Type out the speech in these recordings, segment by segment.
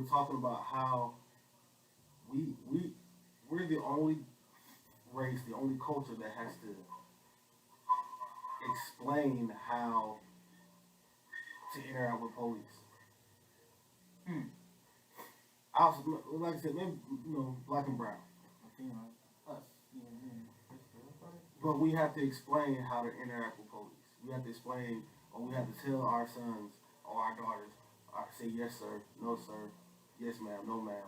we're talking about how we we're the only race, the only culture that has to explain how to interact with police. Hmm. Also, like I said, maybe black and brown, Latino, us. Yeah, yeah. but we have to explain how to interact with police. We have to explain, or we have to tell our sons or our daughters, say yes sir, no sir, yes ma'am, no ma'am.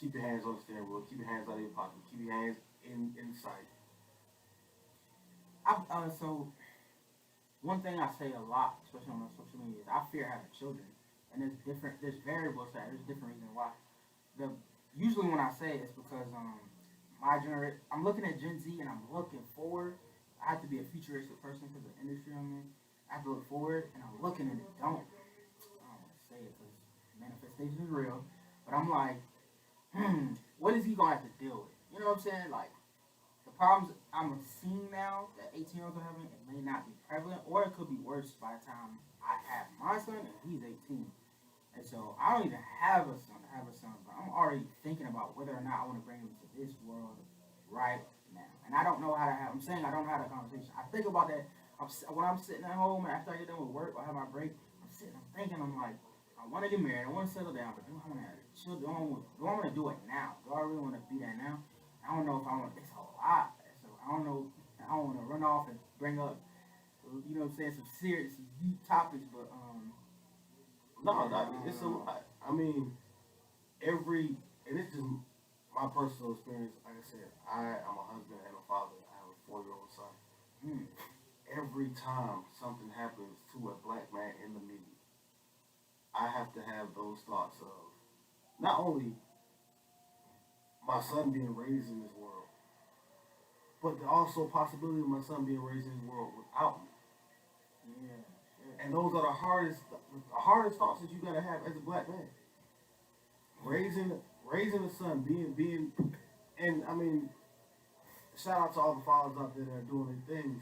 Keep your hands on the steering wheel. Keep your hands out of your pocket. Keep your hands in sight. So one thing I say a lot, especially on my social media, is I fear having children, and there's variables that there's different reasons why. The Usually when I say it, it's because my generation, I'm looking at Gen Z and I'm looking forward. I have to be a futuristic person because of the industry I'm in. I have to look forward, and I'm looking at it. I don't want to say it because manifestation is real, but I'm like, what is he gonna have to deal with? You know what I'm saying? Like the problems I'm seeing now that 18-year-olds are having, it may not be prevalent, or it could be worse by the time I have my son and he's 18. And so I don't even have a son, but I'm already thinking about whether or not I want to bring him to this world right now. And I don't know how to have. I'm saying I don't know how to have that conversation. I think about that when I'm sitting at home and after I get done with work or have my break. I'm thinking, I'm like, I want to get married, I want to settle down, but do I want to have children? Do I want to do it now? Do I really want to be there now? I don't know if I want. It's a lot. So I don't know. I don't want to run off and bring up, you know what I'm saying, some deep topics, but No, it's a lot. I mean, and it's just my personal experience. Like I said, I am a husband and a father. I have a 4-year-old son. mm, Every time something happens to a black man in the media, I have to have those thoughts of not only my son being raised in this world, but the also possibility of my son being raised in this world without me. yeah, shit. And those are the hardest thoughts that you gotta have as a black man. Raising a son, being, and I mean, shout out to all the fathers out there that are doing their things.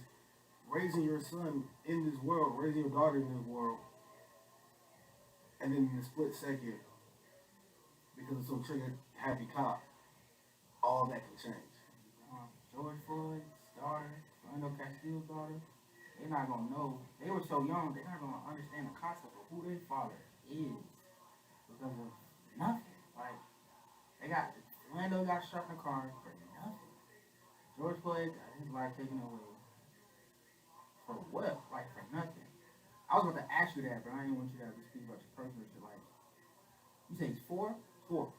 Raising your son in this world, raising your daughter in this world, and then in a split second, because of some trigger happy cop, all that can change. George Floyd's daughter, Orlando Castillo's daughter, they're not gonna know. They were so young, they're not gonna understand the concept of who their father is because of nothing. Like Orlando got shot in the car for nothing. George Floyd got his life taken away for what? Like for nothing. I was about to ask you that, but I didn't want you to have to speak about your personal shit. Like you say he's 4? 4.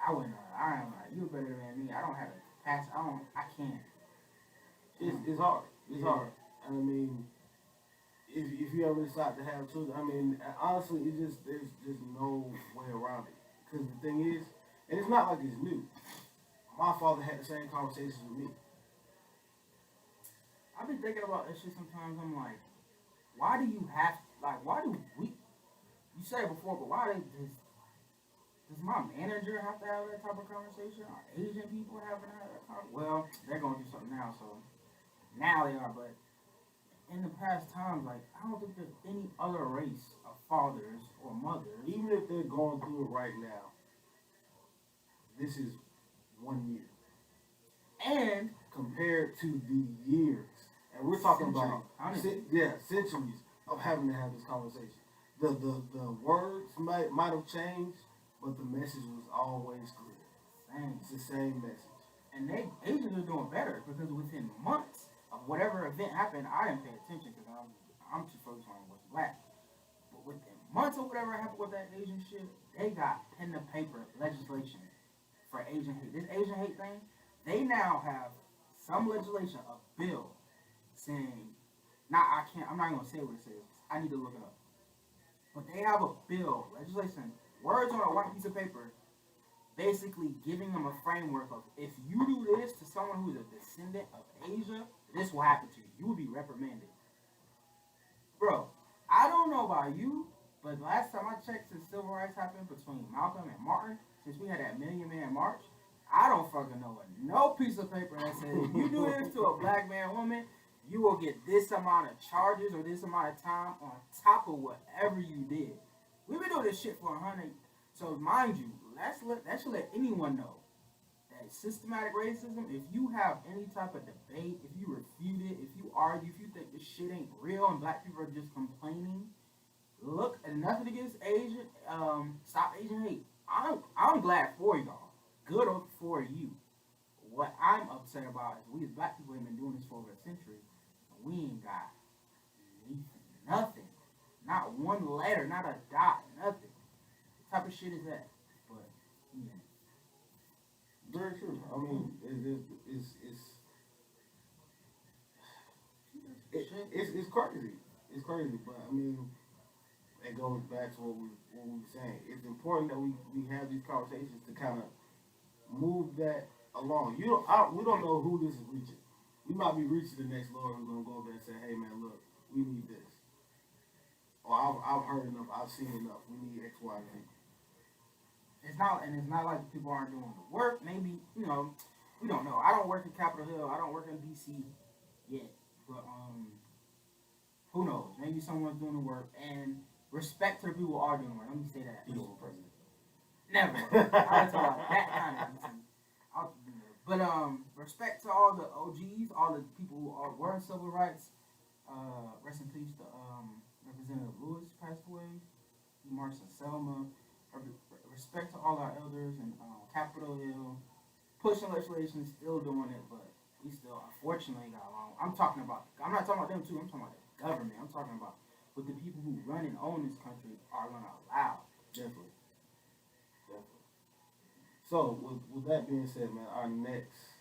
I wouldn't. I am. You're better than me. I don't have a pass. I can't. It's hard. It's Yeah. hard. And I mean, if you ever decide to have children, I mean, honestly, there's just no way around it. Because the thing is, and it's not like it's new. My father had the same conversations with me. I've been thinking about that shit sometimes. I'm like, why do you have? Like, why do we? You said it before, but why does my manager have to have that type of conversation? Are Asian people having to have that conversation? Well, they're going through something now, so now they are. But in the past times, like I don't think there's any other race of fathers or mothers. Even if they're going through it right now, this is 1 year And compared to the years, and we're talking about centuries. centuries of having to have this conversation. The words might have changed, but the message was always clear. Same. It's the same message. And Asians are doing better because within months of whatever event happened, I didn't pay attention because I'm too focused on what's black. But within months of whatever happened with that Asian shit, they got pen to paper legislation for Asian hate. This Asian hate thing, they now have some legislation, a bill saying, I'm not gonna say what it says. I need to look it up. But they have a bill, legislation, words on a white piece of paper, basically giving them a framework of if you do this to someone who's a descendant of Asia, this will happen to you. You will be reprimanded. Bro, I don't know about you, but last time I checked since civil rights happened between Malcolm and Martin, since we had that Million Man March, I don't fucking know no piece of paper that says if you do this to a black man, woman, you will get this amount of charges or this amount of time on top of whatever you did. We've been doing this shit for So mind you, that should let anyone know that systematic racism. If you have any type of debate, if you refute it, if you argue, if you think this shit ain't real and black people are just complaining, look, and nothing against Asian, stop Asian hate. I'm glad for y'all. Good for you. What I'm upset about is we as black people have been doing this for over a century, and we ain't got nothing. Not one letter, not a dot, nothing. What type of shit is that? But yeah. Very true. I mean, it's crazy. It's crazy, but I mean, it goes back to what we were saying. It's important that we have these conversations to kind of move that along. We don't know who this is reaching. We might be reaching the next Lord who's gonna go over there and say, "Hey man, look, we need this." Or I've heard enough. I've seen enough. We need X, Y, and Z. It's not like people aren't doing the work. Maybe, we don't know. I don't work in Capitol Hill. I don't work in DC yet. But who knows? Maybe someone's doing the work. And respect to the people who are doing the work. Let me say that. He's the president. Never. I talk about that kind of DC. But respect to all the OGs, all the people who were in civil rights. Rest in peace to Representative Lewis passed away. He marched in Selma. Respect to all our elders and Capitol Hill, pushing legislation, still doing it, but we still unfortunately got along. I'm not talking about them too. I'm talking about the government. I'm talking about what the people who run and own this country are going to allow. Definitely. So with that being said, man, our next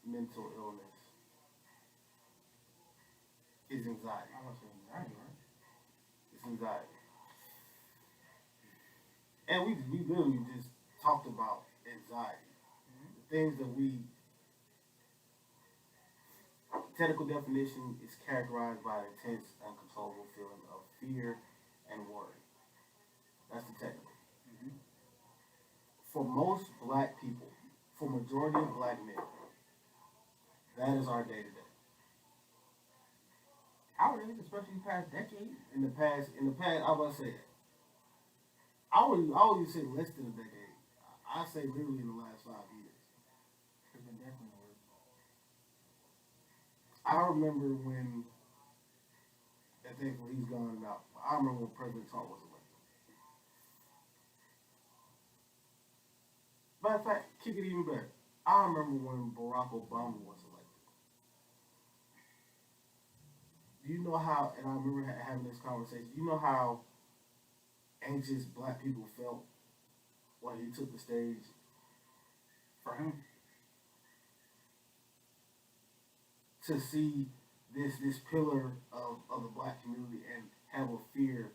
mental illness is anxiety. I was saying anxiety, right? It's anxiety. And we literally just talked about anxiety. Mm-hmm. The things that technical definition is characterized by an intense, uncontrollable feeling of fear and worry. That's the technical. Mm-hmm. For most black people, for majority of black men, that is our day-to-day. How it is, especially the past decade. In the past, I was say that. I always say less than a decade. I say literally in the last 5 years. It's been definitely worse. I remember when, I think when he's gone out, I remember when President Trump was elected. Matter of fact, kick it even better. I remember when Barack Obama was elected. Do you know how, and I remember having this conversation, you know how anxious black people felt when he took the stage? For him to see this pillar of the black community and have a fear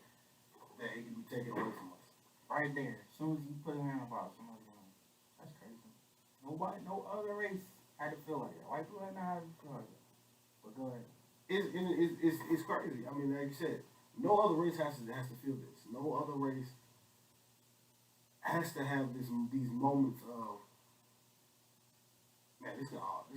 that it can be taken away from us. Right there. As soon as you put a hand about somebody else. That's crazy. No other race had to feel like that. White people had not had to feel like that. But go ahead. It's crazy. I mean, like you said, no other race has to feel this. No other race has to have these moments of, man, this could all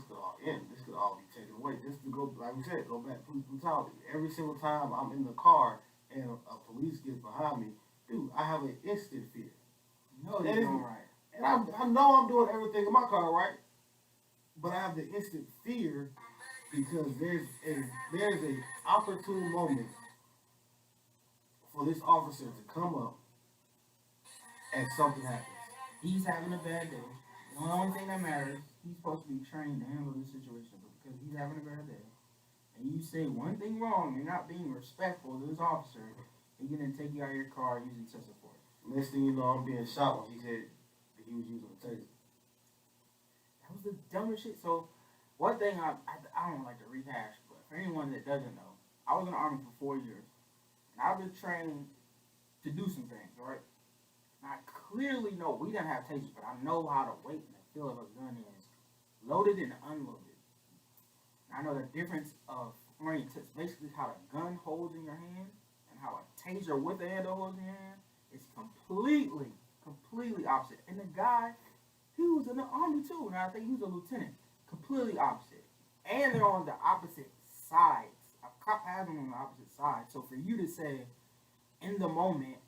end. This could all be taken away. Just to go, like we said, go back to brutality. Every single time I'm in the car and a police gets behind me, dude, I have an instant fear. No, you're doing right. And I know I'm doing everything in my car right, but I have the instant fear because there's a opportune moment for this officer to come up and something happens. He's having a bad day. The only thing that matters, he's supposed to be trained to handle this situation, but because he's having a bad day, and you say one thing wrong, you're not being respectful to this officer, he's gonna take you out of your car using excessive force. Next thing you know, I'm being shot when he said that he was using a taser. That was the dumbest shit. So, one thing I don't like to rehash, but for anyone that doesn't know, I was in the Army for 4 years. And I've been trained to do some things, right? And I clearly know, we didn't have tasers, but I know how to wait and feel if a gun is loaded and unloaded. And I know the difference of orientation, basically how a gun holds in your hand and how a taser with a handle holds in your hand is completely opposite. And the guy, he was in the Army too, and I think he was a lieutenant. Completely opposite. And they're on the opposite sides. A cop has them on the opposite side. So for you to say, in the moment,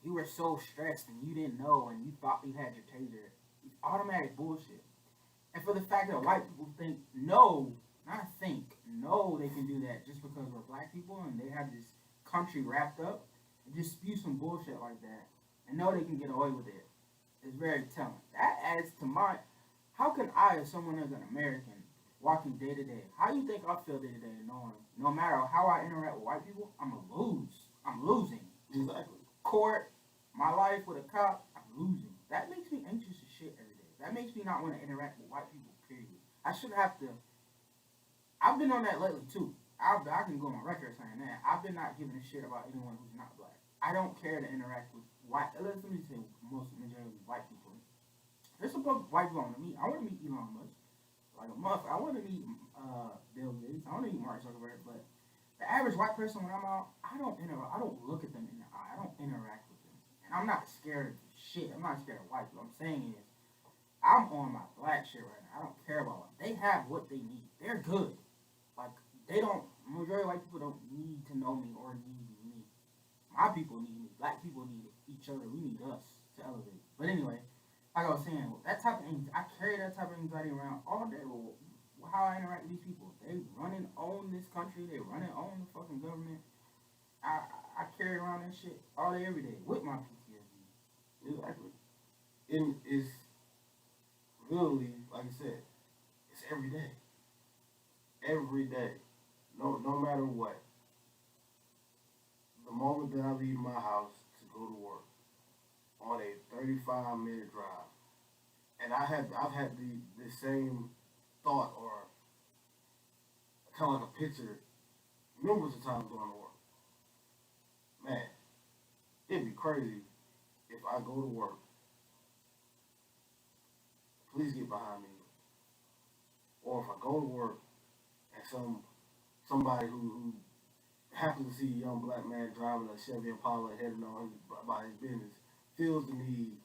you were so stressed and you didn't know and you thought you had your taser. It's automatic bullshit. And for the fact that white people think, no, not think, no, they can do that just because we're black people and they have this country wrapped up and just spew some bullshit like that and know they can get away with it. It's very telling. That adds to my, how can I, as someone as an American, walking day to day, how you think I feel day to day knowing no matter how I interact with white people, I'm going to lose. I'm losing. Exactly. Court, my life with a cop, I'm losing. That makes me anxious as shit every day. That makes me not want to interact with white people, period. I shouldn't have to. I've been on that lately, too. I can go on record saying that. I've been not giving a shit about anyone who's not black. I don't care to interact with white, let me say most majority white people. There's some white people I want to meet. I want to meet Elon Musk. Like a month, I want to meet Bill Gates. I want to meet Mark Zuckerberg, but the average white person when I'm out, I don't look at them in the eye. I don't interact with them, and I'm not scared of shit. I'm not scared of white people. I'm saying is, I'm on my black shit right now. I don't care about what they have. What they need, they're good. Like they don't. Majority of white people don't need to know me or need me. My people need me. Black people need each other. We need us to elevate. But anyway. Like I was saying, that type of anxiety, I carry that type of anxiety around all day with how I interact with these people. They run and own this country. They run and own the fucking government. I carry around that shit all day, every day with my PTSD. Exactly. And it's literally, like I said, it's every day. Every day. No matter what. The moment that I leave my house to go to work, on a 35-minute drive, and I've had the same thought or kind of like a picture numerous of times going to work. Man, it'd be crazy if I go to work. Please get behind me. Or if I go to work and somebody who happens to see a young black man driving a Chevy Impala heading on about his business feels the need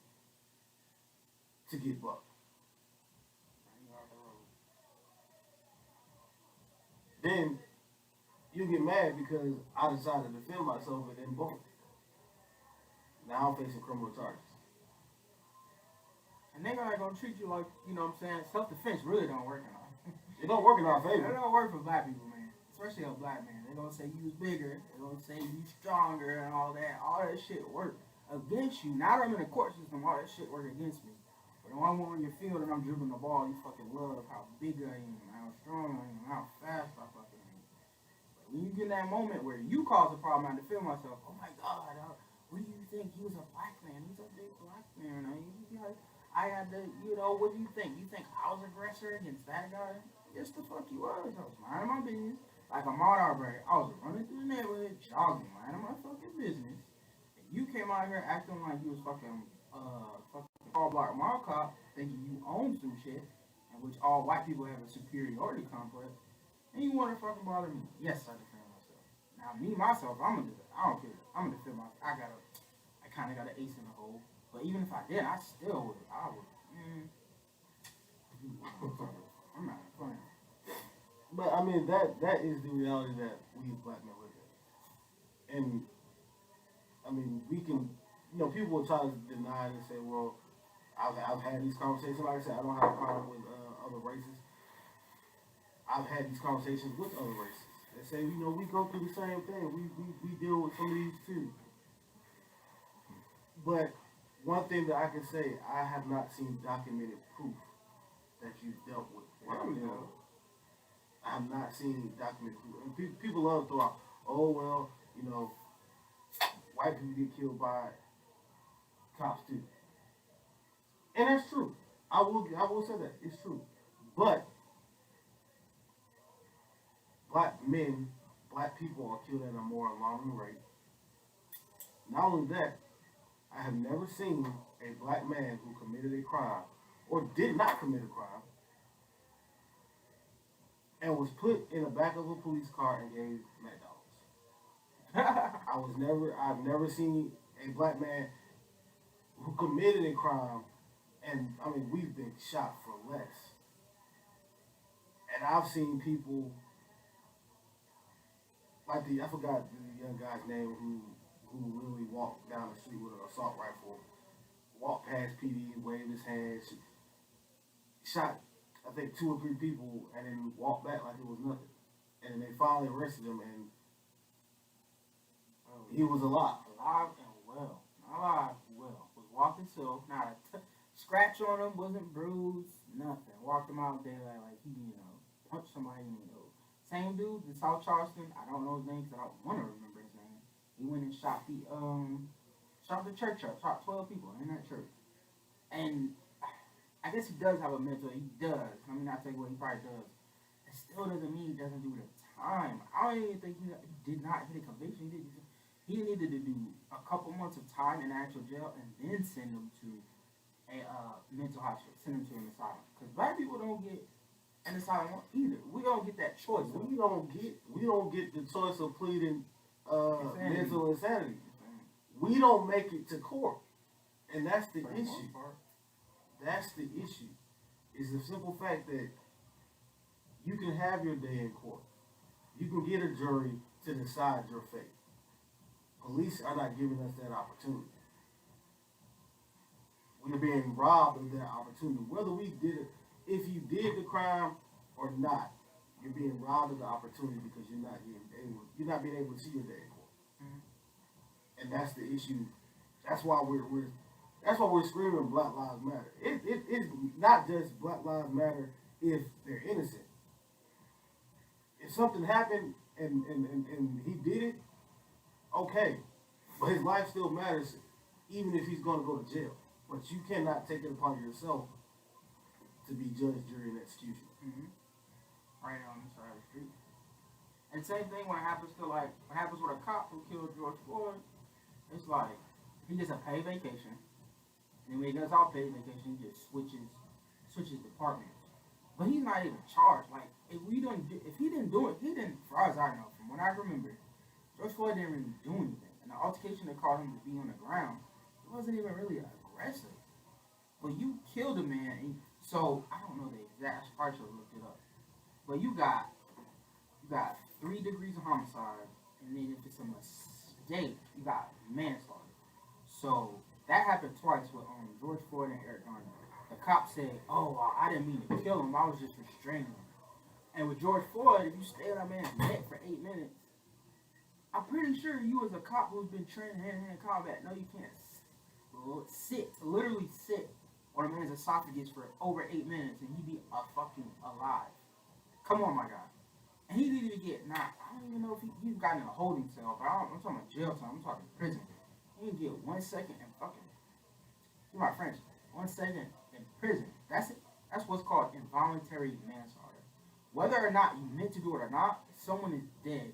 to get bucked. Then you get mad because I decided to defend myself and then boom. Now I'm facing criminal charges. And they're not gonna treat you like, you know what I'm saying, self-defense really don't work in our It don't work in our favor. It don't work for black people, man. Especially a black man. They're gonna say you was bigger, they're gonna say you stronger and all that. All that shit work against you. Now that I'm in the court system, all that shit work against me. But when I'm on your field and I'm dribbling the ball, you fucking love how big I am, how strong I am, how fast I fucking am. But when you get in that moment where you cause a problem, I defend myself. Oh my God, what do you think? He was a black man. He's a big black man. I had to, what do you think? You think I was aggressor against that guy? Yes, the fuck you was. I was minding my business. Like a Ahmaud Arbery. I was running through the neighborhood, jogging, minding my fucking business. And you came out here acting like you was fucking Paul Block Mall cop, thinking you own some shit, in which all white people have a superiority complex, and you want to fucking bother me. Yes, I defend myself. Now, me, myself, I don't care. I'm going to defend myself. I kind of got an ace in the hole. But even if I did, I would. I'm not playing. But I mean, that is the reality that we as black men live in. And I mean, we can, people will try to deny it and say, well, I've had these conversations. Like I said, I don't have a problem with other races. I've had these conversations with other races. They say, we go through the same thing. We deal with some of these too. But one thing that I can say, I have not seen documented proof that you've dealt with. I have not seen documented proof. And people love to throw out, oh, well, white people get killed by cops too. And that's true. I will say that. It's true. But black people are killed at a more alarming rate. Not only that, I have never seen a black man who committed a crime or did not commit a crime and was put in the back of a police car and gave McDonald's. I've never seen a black man who committed a crime, and I mean, we've been shot for less. And I've seen people like I forgot the young guy's name who who literally walked down the street with an assault rifle, walked past PD, waved his hand, shot, I think, 2 or 3 people, and then walked back like it was nothing. And then they finally arrested him, and he was alive. Alive and well. Not alive, well. Was walking still, not a scratch on him, wasn't bruised, nothing. Walked him out there like he, punched somebody in the nose. Same dude in South Charleston, I don't know his name because I don't want to remember his name. He went and shot the church up, shot 12 people in that church. And I guess he does have a mental, he does. Let me not take away, he probably does. It still doesn't mean he doesn't do the time. I don't even think he did not get a conviction. He needed to do a couple months of time in actual jail and then send him to a mental hospital, send him to an asylum. Because black people don't get an asylum either. We don't get that choice. We don't get the choice of pleading mental insanity. We don't make it to court, and that's the issue. That's the issue. Is the simple fact that you can have your day in court. You can get a jury to decide your fate. Police are not giving us that opportunity. We're being robbed of that opportunity. Whether we did it, if you did the crime or not, you're being robbed of the opportunity because you're not being able to see your day in court. Mm-hmm. And that's the issue. That's why we're screaming Black Lives Matter. It's not just Black Lives Matter if they're innocent. If something happened and he did it, okay. But his life still matters even if he's going to go to jail. But you cannot take it upon yourself to be judge, jury, and executioner. Mm-hmm. Right on the side of the street. And same thing when it happens to what happens with a cop who killed George Floyd. It's like he gets a paid vacation. And when he does all paid vacation, he just switches departments. But he's not even charged. Like if he didn't do it, as far as I know, from what I remember, George Floyd didn't really do anything. And the altercation that caused him to be on the ground, it wasn't even really aggressive. But you killed a man, and so I don't know the exact. I probably should have looked it up. But you got 3 degrees of homicide, and then if it's a mistake, you got manslaughter. So that happened twice with George Floyd and Eric Garner. The cop said, "Oh, I didn't mean to kill him. I was just restraining him." And with George Floyd, if you stay on that man's neck for 8 minutes, I'm pretty sure you as a cop who's been trained hand-to-hand combat, no, you can't literally sit on a man's esophagus for over 8 minutes and he'd be fucking alive. Come on, my guy. And he didn't even get I don't even know if he got in a holding cell, but I'm talking about jail time. I'm talking prison. He didn't get 1 second in fucking, you my French, 1 second in prison. That's it. That's what's called involuntary manslaughter. Whether or not you meant to do it or not, someone is dead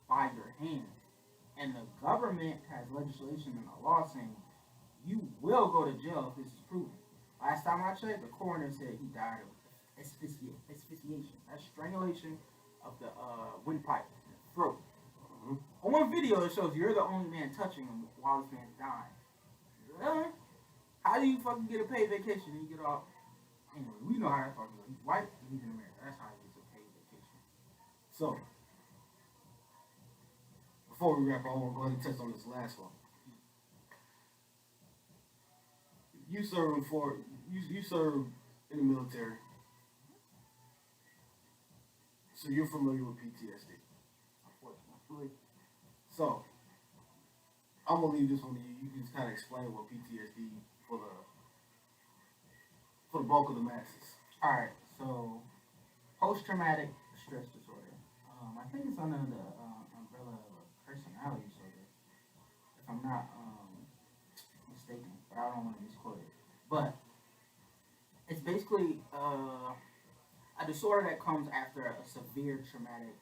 by your hands. And the government has legislation and a law saying you will go to jail if this is proven. Last time I checked, the coroner said he died of asphyxiation. That's strangulation of the windpipe in the throat. Mm-hmm. On one video, it shows you're the only man touching him while this man's dying. Really? How do you fucking get a paid vacation and you get off? Anyway, we know how that fucking goes. He's white and he's in America. That's how he gets a paid vacation. So, before we wrap up, I want to go ahead and touch on this last one. You serve in the military, so you're familiar with PTSD. Unfortunately. So, I'm gonna leave this one to you. You can just kind of explain what PTSD for the bulk of the masses. All right. So, post-traumatic stress disorder. I think it's under the umbrella of a personality disorder, if I'm not mistaken. But I don't want to misquote it. But it's basically a disorder that comes after a severe traumatic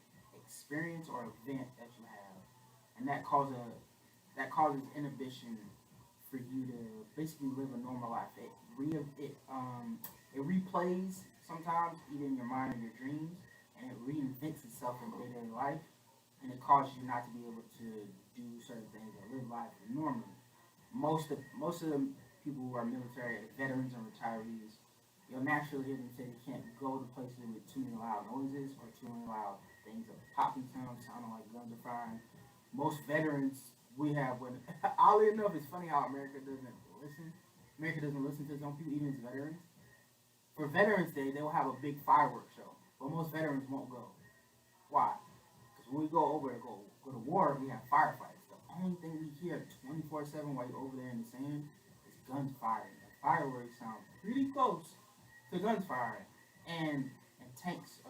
experience or event that you have, and that causes inhibition for you to basically live a normal life. It replays sometimes even in your mind and your dreams, and it reinvents itself in day-to-day life, and it causes you not to be able to do certain things or live life normally. Most of the people who are military, veterans and retirees, you'll naturally hear them say they can't go to places with too many loud noises or too many loud things of popping sounds, sounding like guns are firing. Most veterans we have when oddly enough, it's funny how America doesn't listen. America doesn't listen to some people, even as veterans. For Veterans Day, they will have a big fireworks show, but most veterans won't go. Why? Because when we go over to go to war, we have firefights. The only thing we hear 24/7 while you're over there in the sand is guns firing. The fireworks sound pretty close to guns firing, and tanks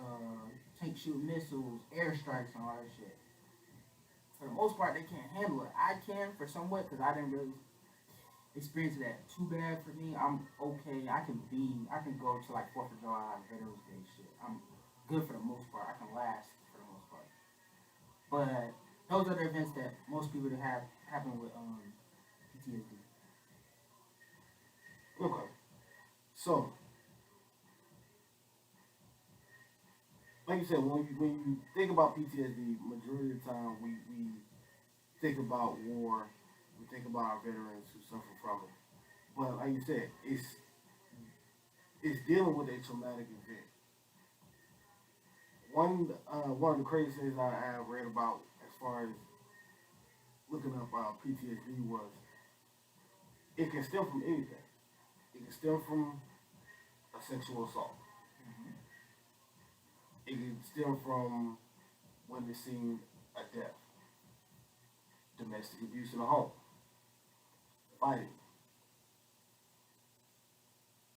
shoot missiles, airstrikes, and all that shit. For the most part, they can't handle it. I can for somewhat because I didn't really experience that too bad for me. I'm okay. I can go to like 4th of July, Veterans Day shit. I'm good for the most part. I can last for the most part. But those are the events that most people that have happen with PTSD. Okay. So, like you said, when you think about PTSD, majority of the time we think about war, we think about our veterans who suffer from it. But like you said, it's dealing with a traumatic event. One of the craziest things I have read about as far as looking up PTSD was it can stem from anything. It can stem from a sexual assault. It can stem from witnessing a death, domestic abuse in the home, fighting,